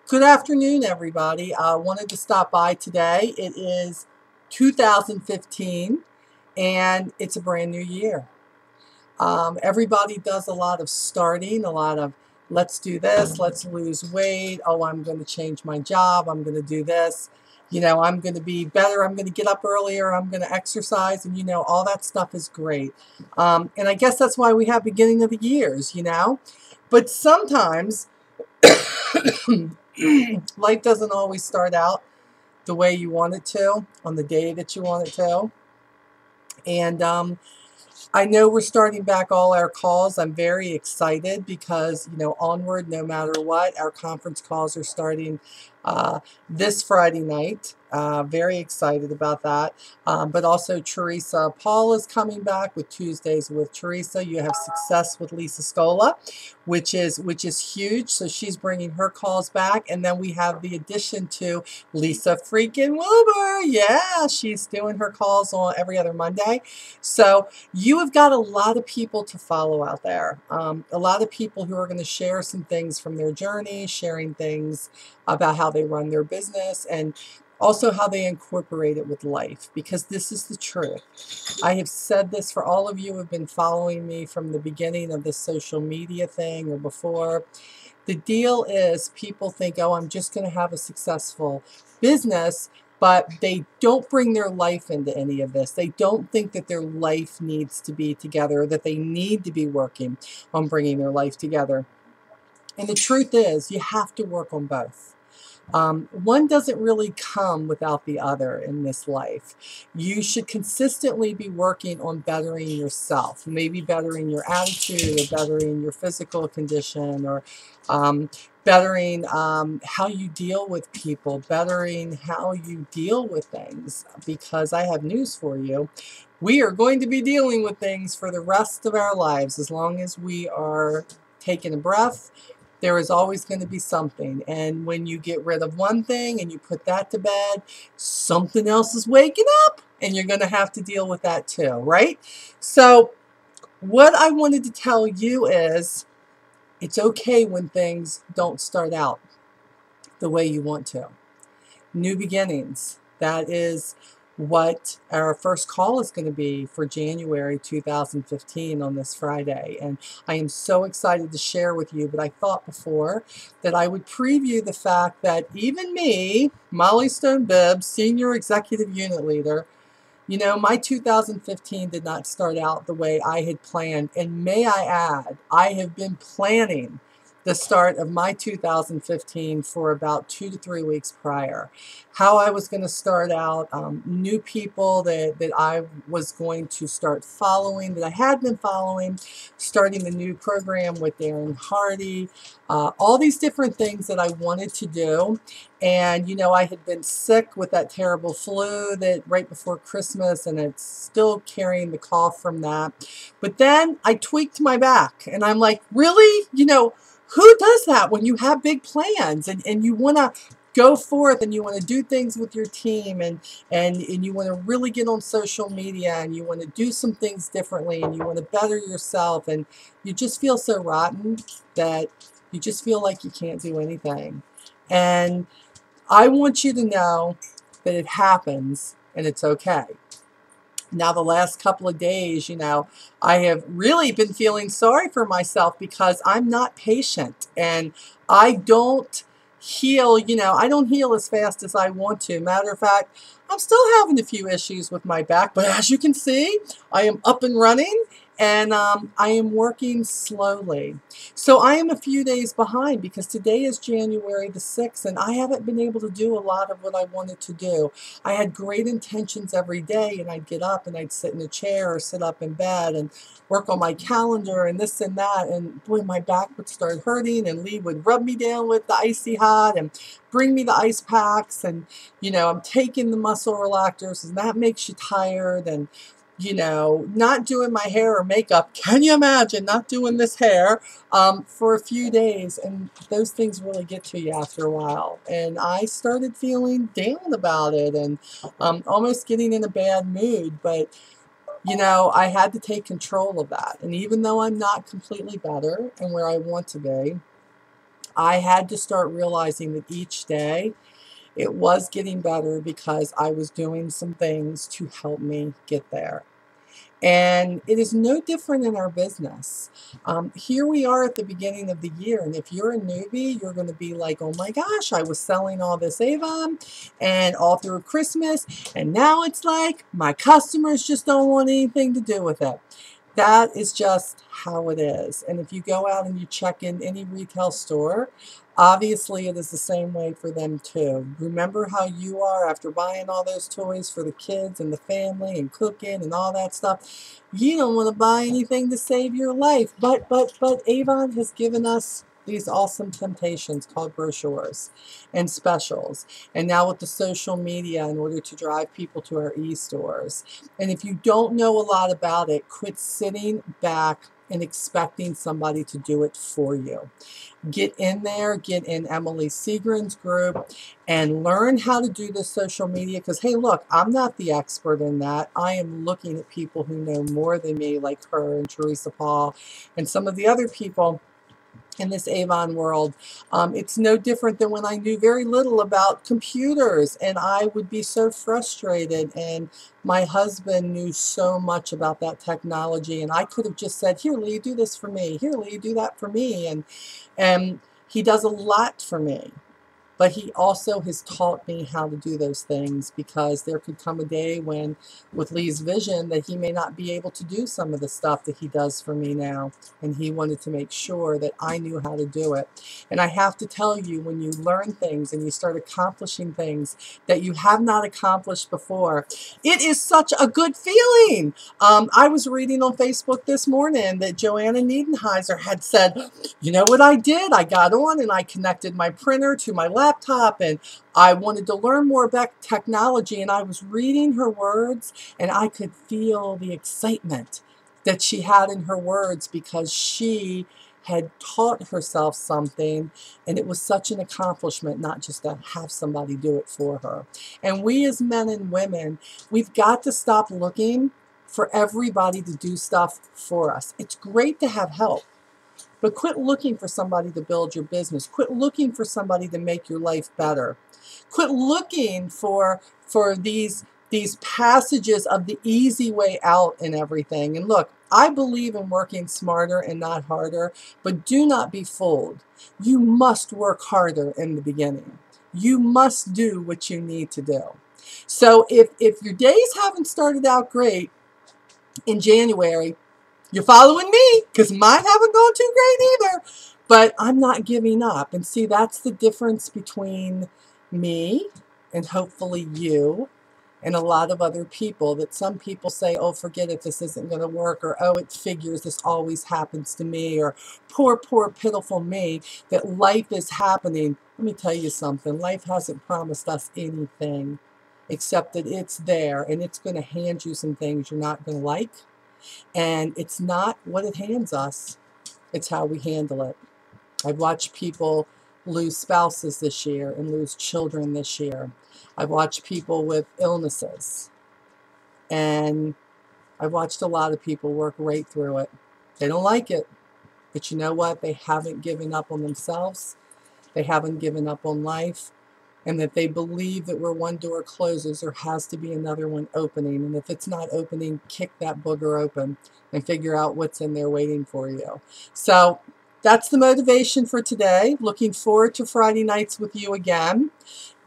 Good afternoon, everybody. I wanted to stop by today. It is 2015, and it's a brand new year. Everybody does a lot of starting, a lot of let's do this, let's lose weight. Oh, I'm going to change my job. I'm going to do this. I'm going to be better. I'm going to get up earlier. I'm going to exercise. And, all that stuff is great. And I guess that's why we have beginning of the years. But sometimes life doesn't always start out the way you want it to on the day that you want it to. And I know we're starting back all our calls. I'm very excited because, Onward, no matter what, our conference calls are starting this Friday night. Very excited about that. But also Teresa Paul is coming back with Tuesdays with Teresa. You have Success with Lisa Scola, which is huge. So she's bringing her calls back. And then we have the addition to Lisa freaking Wilbur. Yeah, she's doing her calls on every other Monday. So you have got a lot of people to follow out there. A lot of people who are going to share some things from their journey, sharing things about how they run their business, and also how they incorporate it with life, because this is the truth. I have said this for all of you who have been following me from the beginning of this social media thing or before. The deal is people think, oh, I'm just going to have a successful business, but they don't bring their life into any of this. They don't think that their life needs to be together, or that they need to be working on bringing their life together. And the truth is, you have to work on both. One doesn't really come without the other in this life. You should consistently be working on bettering yourself, maybe bettering your attitude, or bettering your physical condition, or bettering how you deal with people, bettering how you deal with things, because I have news for you. We are going to be dealing with things for the rest of our lives. As long as we are taking a breath, there is always going to be something. And when you get rid of one thing and you put that to bed, something else is waking up, and you're going to have to deal with that too, right? So what I wanted to tell you is, it's okay when things don't start out the way you want to. New beginnings. That is what our first call is going to be for January 2015 on this Friday. And I am so excited to share with you, but I thought before that I would preview the fact that even me, Molly STONE-BIBB, Senior Executive Unit Leader, my 2015 did not start out the way I had planned. And may I add, I have been planning the start of my 2015 for about 2 to 3 weeks prior. How I was going to start out, new people that I was going to start following, that I had been following, starting the new program with Darren Hardy, all these different things that I wanted to do. And, I had been sick with that terrible flu that right before Christmas, and it's still carrying the cough from that. But then I tweaked my back, and I'm like, really? Who does that when you have big plans and you want to go forth and you want to do things with your team and you want to really get on social media and you want to do some things differently and you want to better yourself, and you just feel so rotten that you just feel like you can't do anything. And I want you to know that it happens and it's okay. Now, the last couple of days, I have really been feeling sorry for myself because I'm not patient and I don't heal, I don't heal as fast as I want to. Matter of fact, I'm still having a few issues with my back, but as you can see, I am up and running. And I am working slowly. So I am a few days behind because today is January the 6th and I haven't been able to do a lot of what I wanted to do. I had great intentions every day, and I'd get up and I'd sit in a chair or sit up in bed and work on my calendar and this and that. And boy, my back would start hurting, and Lee would rub me down with the icy hot and bring me the ice packs. And, I'm taking the muscle relaxers, and that makes you tired. And not doing my hair or makeup. Can you imagine not doing this hair for a few days? And those things really get to you after a while. And I started feeling down about it and almost getting in a bad mood. But, I had to take control of that. And even though I'm not completely better and where I want to be, I had to start realizing that each day it was getting better because I was doing some things to help me get there. And it is no different in our business. Here we are at the beginning of the year, and if you're a newbie, you're going to be like, oh my gosh, I was selling all this Avon and all through Christmas, and now it's like my customers just don't want anything to do with it. That is just how it is. And if you go out and you check in any retail store, obviously it is the same way for them too. Remember how you are after buying all those toys for the kids and the family and cooking and all that stuff. You don't want to buy anything to save your life. But Avon has given us these awesome temptations called brochures and specials, and now with the social media in order to drive people to our e-stores. And if you don't know a lot about it, quit sitting back and expecting somebody to do it for you. Get in there, get in Emily Seagren's group, and learn how to do this social media, because hey, look, I'm not the expert in that. I am looking at people who know more than me, like her and Teresa Paul and some of the other people in this Avon world. It's no different than when I knew very little about computers, and I would be so frustrated, and my husband knew so much about that technology, and I could have just said, here Lee, do this for me, here Lee, do that for me, and he does a lot for me. But he also has taught me how to do those things, because there could come a day when, with Lee's vision, that he may not be able to do some of the stuff that he does for me now. And he wanted to make sure that I knew how to do it. And I have to tell you, when you learn things and you start accomplishing things that you have not accomplished before, it is such a good feeling. I was reading on Facebook this morning that Joanna Niedenheiser had said, you know what I did? I got on and I connected my printer to my laptop, and I wanted to learn more about technology, and I was reading her words, and I could feel the excitement that she had in her words, because she had taught herself something, and it was such an accomplishment not just to have somebody do it for her. And we as men and women, we've got to stop looking for everybody to do stuff for us. It's great to have help, but quit looking for somebody to build your business. Quit looking for somebody to make your life better. Quit looking for these passages of the easy way out and everything. And look, I believe in working smarter and not harder, but do not be fooled. You must work harder in the beginning. You must do what you need to do. So if your days haven't started out great in January, you're following me, because mine haven't gone too great either. But I'm not giving up. And see, that's the difference between me and hopefully you and a lot of other people, that some people say, oh, forget it, this isn't going to work, or oh, it figures, this always happens to me, or poor, pitiful me, that life is happening. Let me tell you something. Life hasn't promised us anything except that it's there, and it's going to hand you some things you're not going to like. And it's not what it hands us, it's how we handle it. I've watched people lose spouses this year and lose children this year. I've watched people with illnesses. And I've watched a lot of people work right through it. They don't like it. But you know what? They haven't given up on themselves. They haven't given up on life. And that they believe that where one door closes, there has to be another one opening. And if it's not opening, kick that booger open and figure out what's in there waiting for you. So that's the motivation for today. Looking forward to Friday nights with you again.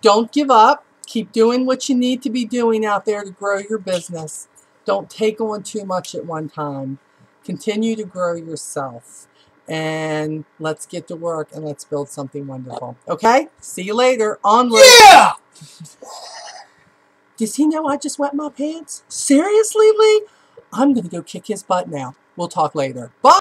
Don't give up. Keep doing what you need to be doing out there to grow your business. Don't take on too much at one time. Continue to grow yourself. And let's get to work and let's build something wonderful. Okay? See you later. Onward. Yeah! Does he know I just wet my pants? Seriously, Lee? I'm going to go kick his butt now. We'll talk later. Bye!